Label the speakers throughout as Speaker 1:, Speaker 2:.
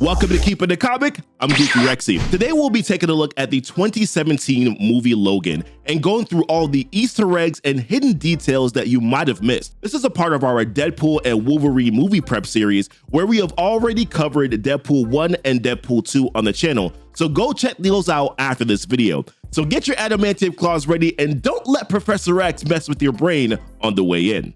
Speaker 1: Welcome to Keepin the Comic. I'm GoofyRhexxi. Today we'll be taking a look at the 2017 movie Logan and going through all the Easter eggs and hidden details that you might have missed. This is a part of our Deadpool and Wolverine movie prep series where we have already covered Deadpool 1 and Deadpool 2 on the channel. So go check those out after this video. So get your adamantium claws ready and don't let Professor X mess with your brain on the way in.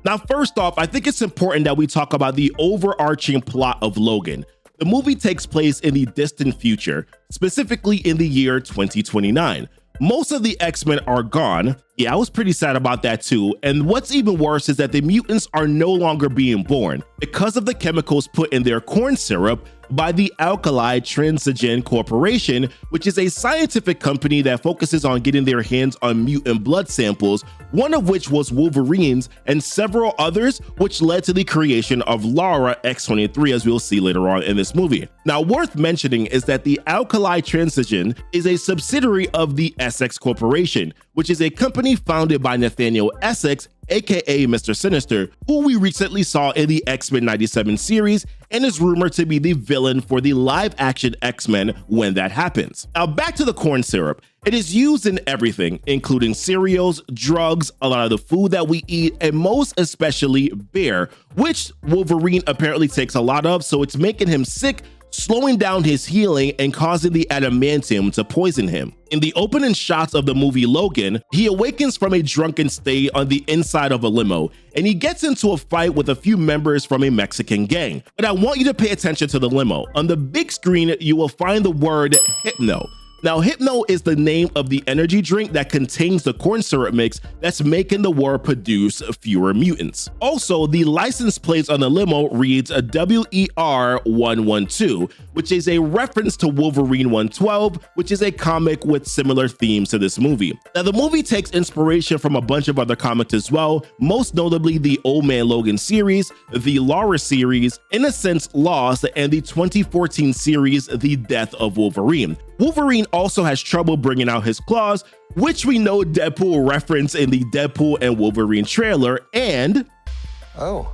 Speaker 1: Now, first off, I think it's important that we talk about the overarching plot of Logan. The movie takes place in the distant future, specifically in the year 2029. Most of the X-Men are gone. Yeah, I was pretty sad about that too. And what's even worse is that the mutants are no longer being born because of the chemicals put in their corn syrup by the Alkali Transigen Corporation, which is a scientific company that focuses on getting their hands on mutant blood samples, one of which was Wolverine's and several others, which led to the creation of Lara X-23, as we'll see later on in this movie. Now, worth mentioning is that the Alkali Transigen is a subsidiary of the Essex Corporation, which is a company founded by Nathaniel Essex, aka Mr. Sinister, who we recently saw in the X-Men 97 series and is rumored to be the villain for the live-action X-Men when that happens. Now, back to the corn syrup. It is used in everything, including cereals, drugs, a lot of the food that we eat, and most especially beer, which Wolverine apparently takes a lot of, so it's making him sick, slowing down his healing and causing the adamantium to poison him. In the opening shots of the movie Logan, he awakens from a drunken state on the inside of a limo, and he gets into a fight with a few members from a Mexican gang. But I want you to pay attention to the limo. On the big screen, you will find the word Hypno. Now, Hypno is the name of the energy drink that contains the corn syrup mix that's making the world produce fewer mutants. Also, the license plate on the limo reads a WER 112, which is a reference to Wolverine 112, which is a comic with similar themes to this movie. Now, the movie takes inspiration from a bunch of other comics as well, most notably the Old Man Logan series, the Lara series, In a Sense Lost, and the 2014 series The Death of Wolverine. Wolverine also has trouble bringing out his claws, which we know Deadpool referenced in the Deadpool and Wolverine trailer, and
Speaker 2: oh,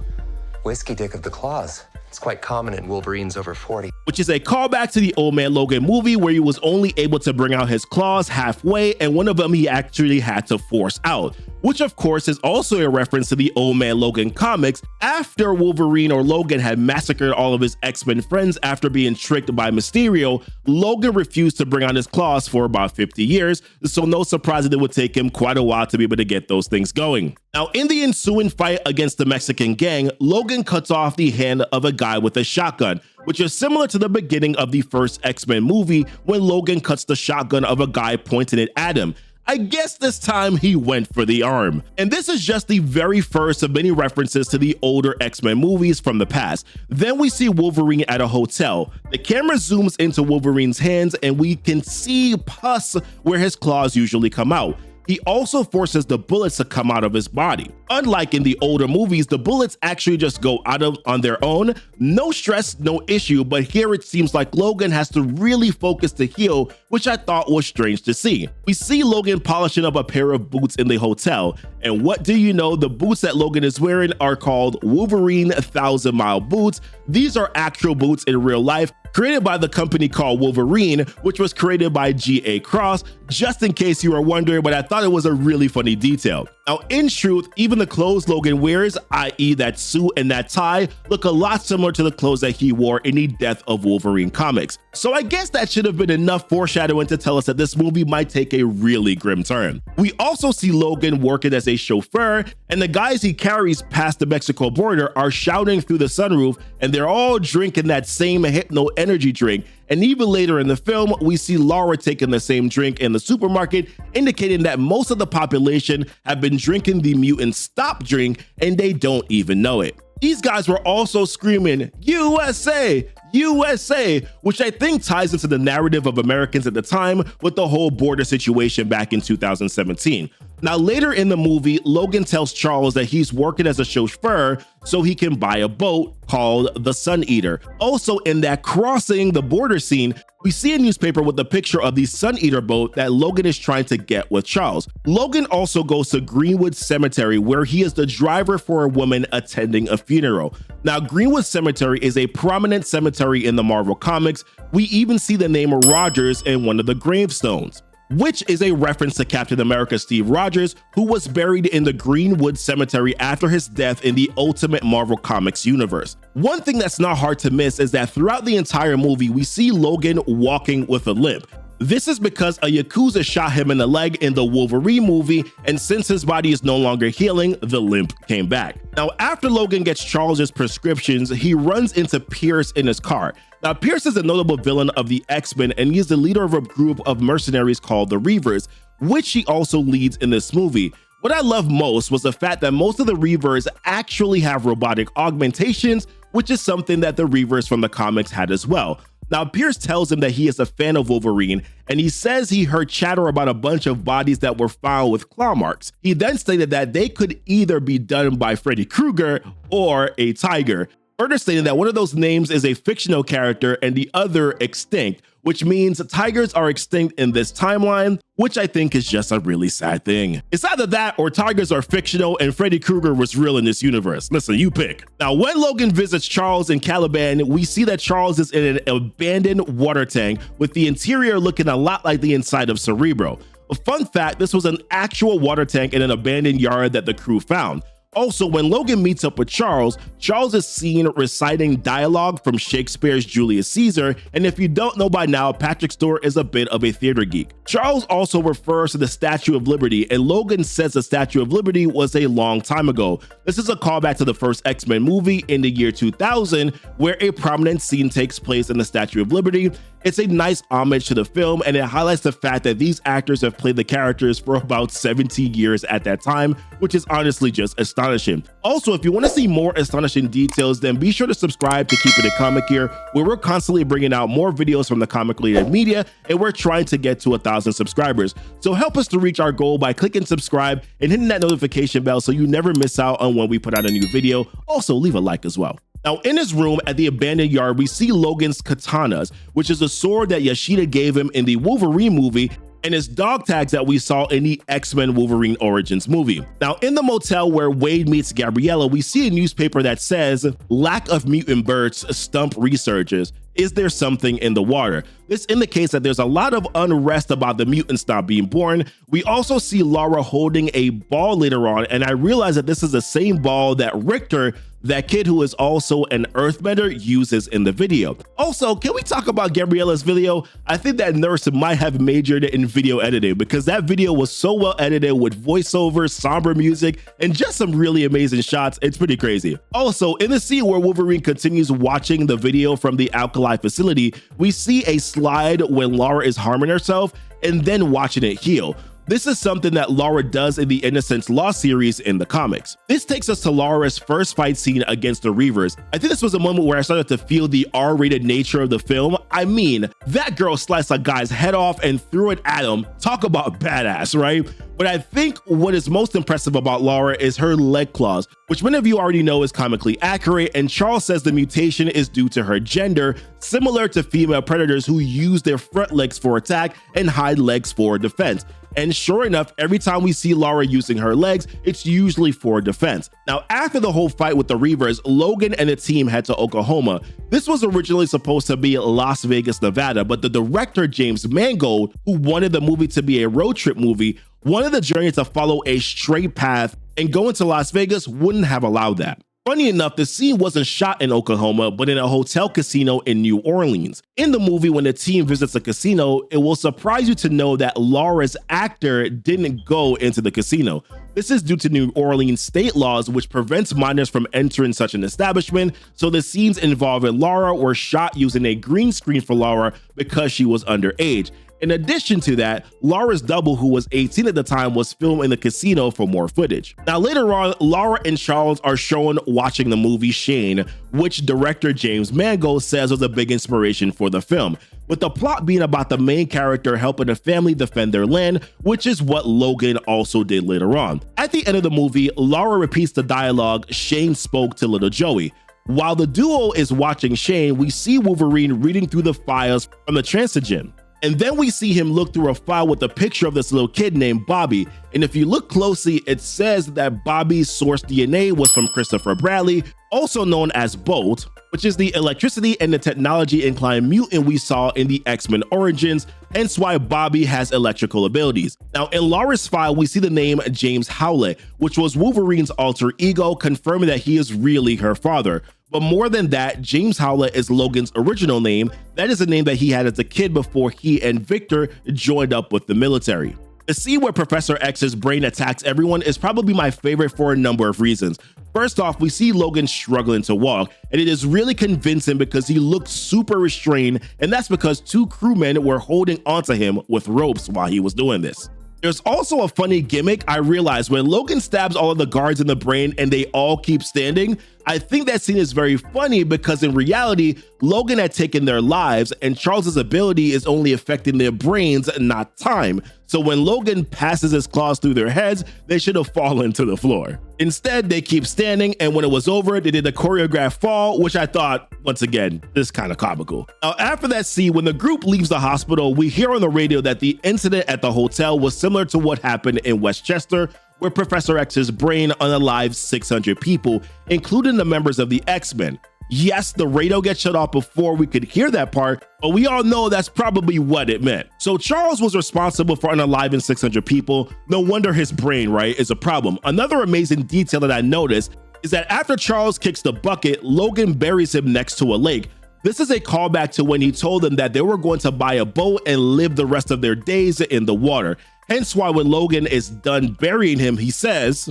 Speaker 2: whiskey dick of the claws. It's quite common in Wolverines over 40.
Speaker 1: Which is a callback to the Old Man Logan movie where he was only able to bring out his claws halfway, and one of them he actually had to force out, which of course is also a reference to the Old Man Logan comics after Wolverine or Logan had massacred all of his X-Men friends after being tricked by Mysterio. Logan refused to bring out his claws for about 50 years, so no surprise that it would take him quite a while to be able to get those things going. Now, in the ensuing fight against the Mexican gang, Logan cuts off the hand of a guy with a shotgun, which is similar to the beginning of the first X-Men movie when Logan cuts the shotgun of a guy pointing it at him. I guess this time he went for the arm. And this is just the very first of many references to the older X-Men movies from the past. Then we see Wolverine at a hotel. The camera zooms into Wolverine's hands and we can see pus where his claws usually come out. He also forces the bullets to come out of his body. Unlike in the older movies, the bullets actually just go out on their own. No stress, no issue, but here it seems like Logan has to really focus to heal, which I thought was strange to see. We see Logan polishing up a pair of boots in the hotel, and what do you know, the boots that Logan is wearing are called Wolverine 1,000-mile boots. These are actual boots in real life, created by the company called Wolverine, which was created by G.A. Cross, just in case you were wondering, but I thought it was a really funny detail. Now, in truth, even the clothes Logan wears, i.e. that suit and that tie, look a lot similar to the clothes that he wore in the Death of Wolverine comics. So I guess that should have been enough foreshadowing to tell us that this movie might take a really grim turn. We also see Logan working as a chauffeur, and the guys he carries past the Mexico border are shouting through the sunroof, and they're all drinking that same Hypno energy drink. And even later in the film, we see Lara taking the same drink in the supermarket, indicating that most of the population have been drinking the mutant stop drink and they don't even know it. These guys were also screaming, USA, USA, which I think ties into the narrative of Americans at the time with the whole border situation back in 2017. Now, later in the movie, Logan tells Charles that he's working as a chauffeur so he can buy a boat called the Sun Eater. Also, in that crossing the border scene, We see a newspaper with a picture of the Sun Eater boat that Logan is trying to get with Charles. Logan also goes to Greenwood Cemetery, where he is the driver for a woman attending a funeral. Now, Greenwood Cemetery is a prominent cemetery in the Marvel Comics. We even see the name Rogers in one of the gravestones, which is a reference to Captain America Steve Rogers, who was buried in the Greenwood Cemetery after his death in the Ultimate Marvel Comics universe. One thing that's not hard to miss is that throughout the entire movie, we see Logan walking with a limp. This is because a Yakuza shot him in the leg in the Wolverine movie, and since his body is no longer healing, the limp came back. Now, after Logan gets Charles's prescriptions, he runs into Pierce in his car. Now, Pierce is a notable villain of the X-Men, and he's the leader of a group of mercenaries called the Reavers, which he also leads in this movie. What I love most was the fact that most of the Reavers actually have robotic augmentations, which is something that the Reavers from the comics had as well. Now, Pierce tells him that he is a fan of Wolverine, and he says he heard chatter about a bunch of bodies that were found with claw marks. He then stated that they could either be done by Freddy Krueger or a tiger, further stating that one of those names is a fictional character and the other extinct, which means tigers are extinct in this timeline, which I think is just a really sad thing. It's either that or tigers are fictional and Freddy Krueger was real in this universe. Listen, you pick. Now, when Logan visits Charles in Caliban, we see that Charles is in an abandoned water tank with the interior looking a lot like the inside of Cerebro. A fun fact, this was an actual water tank in an abandoned yard that the crew found. Also, when Logan meets up with Charles, Charles is seen reciting dialogue from Shakespeare's Julius Caesar, and if you don't know by now, Patrick Stewart is a bit of a theater geek. Charles also refers to the Statue of Liberty, and Logan says the Statue of Liberty was a long time ago. This is a callback to the first X-Men movie in the year 2000, where a prominent scene takes place in the Statue of Liberty. It's a nice homage to the film, and it highlights the fact that these actors have played the characters for about 17 years at that time, which is honestly just astonishing. Also, if you want to see more astonishing details, then be sure to subscribe to Keepin It Comic here, where we're constantly bringing out more videos from the comic-related media, and we're trying to get to 1,000 subscribers. So help us to reach our goal by clicking subscribe and hitting that notification bell so you never miss out on when we put out a new video. Also, leave a like as well. Now, in his room at the abandoned yard, we see Logan's katanas, which is a sword that Yoshida gave him in the Wolverine movie, and his dog tags that we saw in the X-Men Wolverine Origins movie. Now, in the motel where Wade meets Gabriella, we see a newspaper that says, "Lack of mutant birds stump researchers. Is there something in the water?" This indicates that there's a lot of unrest about the mutants not being born. We also see Laura holding a ball later on, and I realize that this is the same ball that Richter, that kid who is also an earthbender, uses in the video. Also, can we talk about Gabriella's video? I think that nurse might have majored in video editing because that video was so well edited with voiceovers, somber music, and just some really amazing shots. It's pretty crazy. Also, in the scene where Wolverine continues watching the video from the Alkali facility, we see a slide when Laura is harming herself and then watching it heal. This is something that Laura does in the Innocence Law series in the comics. This takes us to Laura's first fight scene against the Reavers. I think this was a moment where I started to feel the R-rated nature of the film. I mean, that girl sliced a guy's head off and threw it at him. Talk about badass, right? But I think what is most impressive about Laura is her leg claws, which many of you already know is comically accurate, and Charles says the mutation is due to her gender, similar to female predators who use their front legs for attack and hind legs for defense. And sure enough, every time we see Laura using her legs, it's usually for defense. Now, after the whole fight with the Reavers, Logan and the team head to Oklahoma. This was originally supposed to be Las Vegas, Nevada, but the director, James Mangold, who wanted the movie to be a road trip movie, wanted the journey to follow a straight path, and going to Las Vegas wouldn't have allowed that. Funny enough, the scene wasn't shot in Oklahoma, but in a hotel casino in New Orleans. In the movie, when the team visits a casino, it will surprise you to know that Laura's actor didn't go into the casino. This is due to New Orleans state laws, which prevents minors from entering such an establishment, so the scenes involving Laura were shot using a green screen for Laura because she was underage. In addition to that, Laura's double, who was 18 at the time, was filmed in the casino for more footage. Now, later on, Laura and Charles are shown watching the movie Shane, which director James Mangold says was a big inspiration for the film, with the plot being about the main character helping a family defend their land, which is what Logan also did later on. At the end of the movie, Laura repeats the dialogue Shane spoke to little Joey. While the duo is watching Shane, we see Wolverine reading through the files from the Transigen. And then we see him look through a file with a picture of this little kid named Bobby. And if you look closely, it says that Bobby's source DNA was from Christopher Bradley, also known as Bolt, which is the electricity and the technology inclined mutant we saw in the X-Men Origins, hence why Bobby has electrical abilities. Now, in Laura's file, we see the name James Howlett, which was Wolverine's alter ego, confirming that he is really her father. But more than that, James Howlett is Logan's original name. That is a name that he had as a kid before he and Victor joined up with the military. The scene where Professor X's brain attacks everyone is probably my favorite for a number of reasons. First off, we see Logan struggling to walk, and it is really convincing because he looks super restrained, and that's because two crewmen were holding onto him with ropes while he was doing this. There's also a funny gimmick I realized when Logan stabs all of the guards in the brain and they all keep standing. I think that scene is very funny because in reality, Logan had taken their lives and Charles's ability is only affecting their brains, not time. So when Logan passes his claws through their heads, they should have fallen to the floor. Instead, they keep standing, and when it was over, they did a choreographed fall, which I thought, once again, is kind of comical. Now, after that scene, when the group leaves the hospital, we hear on the radio that the incident at the hotel was similar to what happened in Westchester, where Professor X's brain unalived 600 people, including the members of the X-Men. Yes, the radio gets shut off before we could hear that part, but we all know that's probably what it meant. So Charles was responsible for unaliving 600 people. No wonder his brain, right, is a problem. Another amazing detail that I noticed is that after Charles kicks the bucket, Logan buries him next to a lake. This is a callback to when he told them that they were going to buy a boat and live the rest of their days in the water. Hence why when Logan is done burying him, he says,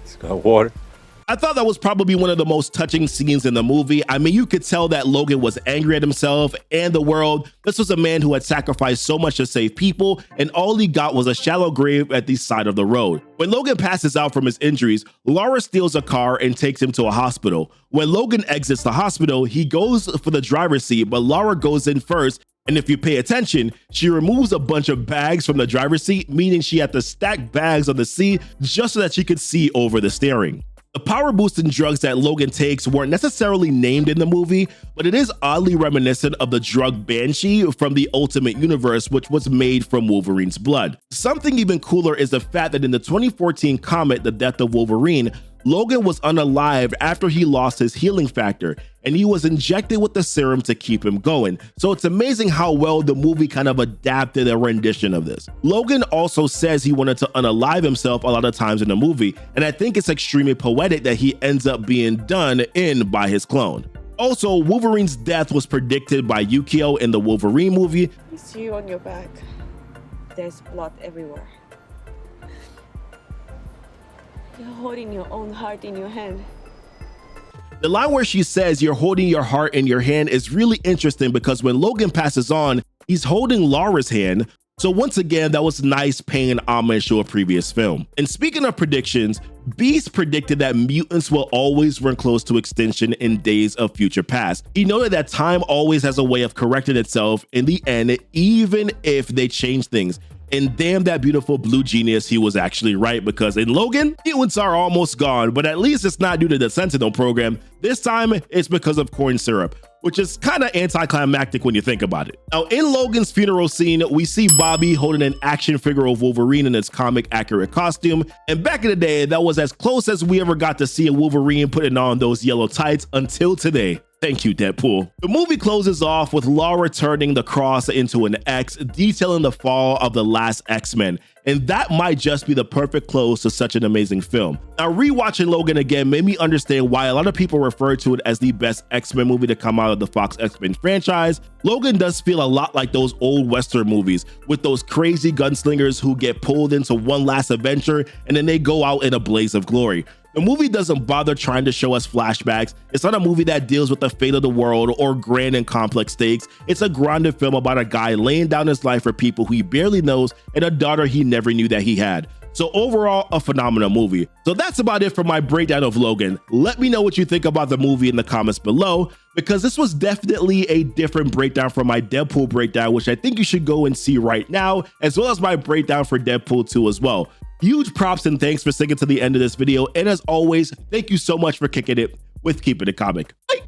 Speaker 3: "It's got water."
Speaker 1: I thought that was probably one of the most touching scenes in the movie. I mean, you could tell that Logan was angry at himself and the world. This was a man who had sacrificed so much to save people, and all he got was a shallow grave at the side of the road. When Logan passes out from his injuries, Laura steals a car and takes him to a hospital. When Logan exits the hospital, he goes for the driver's seat, but Laura goes in first. And if you pay attention, she removes a bunch of bags from the driver's seat, meaning she had to stack bags on the seat just so that she could see over the steering. The power boosting drugs that Logan takes weren't necessarily named in the movie, but it is oddly reminiscent of the drug Banshee from the Ultimate Universe, which was made from Wolverine's blood. Something even cooler is the fact that in the 2014 comic, The Death of Wolverine, Logan was unalived after he lost his healing factor, and he was injected with the serum to keep him going. So it's amazing how well the movie kind of adapted a rendition of this. Logan also says he wanted to unalive himself a lot of times in the movie, and I think it's extremely poetic that he ends up being done in by his clone. Also, Wolverine's death was predicted by Yukio in the Wolverine movie.
Speaker 4: I see you on your back. There's blood everywhere. You're holding your own heart in your hand.
Speaker 1: The line where she says you're holding your heart in your hand is really interesting because when Logan passes on, he's holding Laura's hand. So once again, that was nice paying homage to a previous film. And speaking of predictions, Beast predicted that mutants will always run close to extinction in days of future past. He noted that time always has a way of correcting itself in the end, even if they change things. And damn that beautiful blue genius, he was actually right, because in Logan, mutants are almost gone, but at least it's not due to the Sentinel program. This time, it's because of corn syrup, which is kind of anticlimactic when you think about it. Now, in Logan's funeral scene, we see Bobby holding an action figure of Wolverine in its comic accurate costume. And back in the day, that was as close as we ever got to see a Wolverine putting on those yellow tights until today. Thank you, Deadpool. The movie closes off with Laura turning the cross into an X, detailing the fall of the last X-Men. And that might just be the perfect close to such an amazing film. Now, rewatching Logan again made me understand why a lot of people refer to it as the best X-Men movie to come out of the Fox X-Men franchise. Logan does feel a lot like those old Western movies with those crazy gunslingers who get pulled into one last adventure and then they go out in a blaze of glory. The movie doesn't bother trying to show us flashbacks. It's not a movie that deals with the fate of the world or grand and complex stakes. It's a grounded film about a guy laying down his life for people who he barely knows and a daughter he never knew that he had. So overall, a phenomenal movie. So that's about it for my breakdown of Logan. Let me know what you think about the movie in the comments below, because this was definitely a different breakdown from my Deadpool breakdown, which I think you should go and see right now, as well as my breakdown for Deadpool 2 as well. Huge props and thanks for sticking to the end of this video. And as always, thank you so much for kicking it with Keepin' It Comic. Bye.